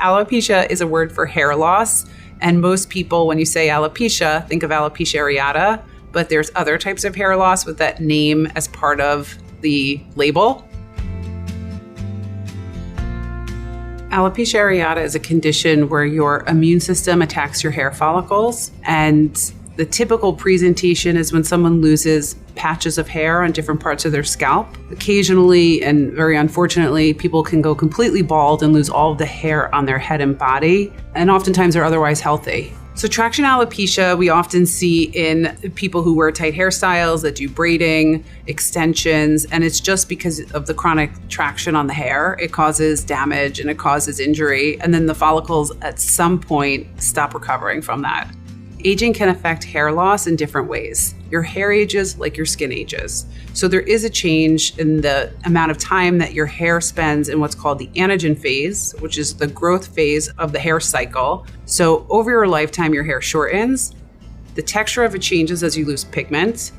Alopecia is a word for hair loss. And most people, when you say alopecia, think of alopecia areata, but there's other types of hair loss with that name as part of the label. Alopecia areata is a condition where your immune system attacks your hair follicles, and the typical presentation is when someone loses patches of hair on different parts of their scalp. Occasionally, and very unfortunately, people can go completely bald and lose all of the hair on their head and body, and oftentimes are otherwise healthy. So traction alopecia we often see in people who wear tight hairstyles, that do braiding, extensions, and it's just because of the chronic traction on the hair. It causes damage and it causes injury, and then the follicles at some point stop recovering from that. Aging can affect hair loss in different ways. Your hair ages like your skin ages. So there is a change in the amount of time that your hair spends in what's called the anagen phase, which is the growth phase of the hair cycle. So over your lifetime, your hair shortens, the texture of it changes as you lose pigment,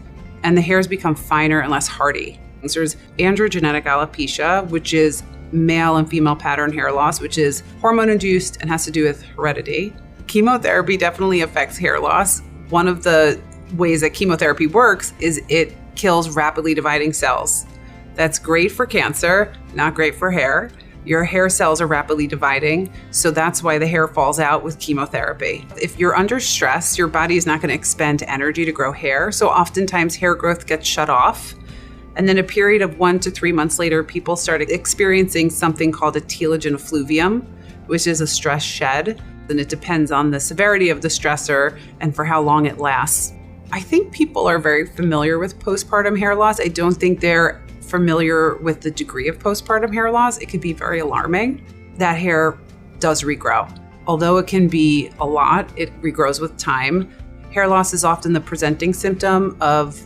and the hairs become finer and less hardy. So there's androgenetic alopecia, which is male and female pattern hair loss, which is hormone-induced and has to do with heredity. Chemotherapy definitely affects hair loss. One of the ways that chemotherapy works is it kills rapidly dividing cells. That's great for cancer, not great for hair. Your hair cells are rapidly dividing, so that's why the hair falls out with chemotherapy. If you're under stress, your body is not going to expend energy to grow hair, so oftentimes hair growth gets shut off. And then a period of 1 to 3 months later, people started experiencing something called a telogen effluvium, which is a stress shed. And it depends on the severity of the stressor and for how long it lasts. I think people are very familiar with postpartum hair loss. I don't think they're familiar with the degree of postpartum hair loss. It can be very alarming. That hair does regrow. Although it can be a lot, it regrows with time. Hair loss is often the presenting symptom of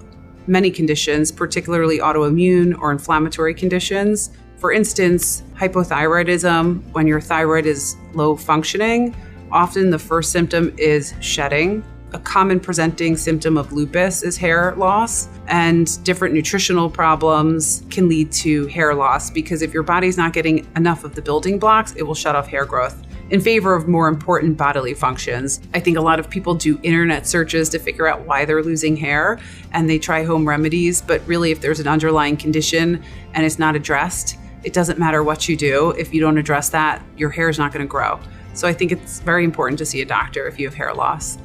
many conditions, particularly autoimmune or inflammatory conditions. For instance, hypothyroidism, when your thyroid is low functioning, often the first symptom is shedding. A common presenting symptom of lupus is hair loss, and different nutritional problems can lead to hair loss because if your body's not getting enough of the building blocks, it will shut off hair growth in favor of more important bodily functions. I think a lot of people do internet searches to figure out why they're losing hair, and they try home remedies, but really if there's an underlying condition and it's not addressed, it doesn't matter what you do. If you don't address that, your hair is not going to grow. So I think it's very important to see a doctor if you have hair loss.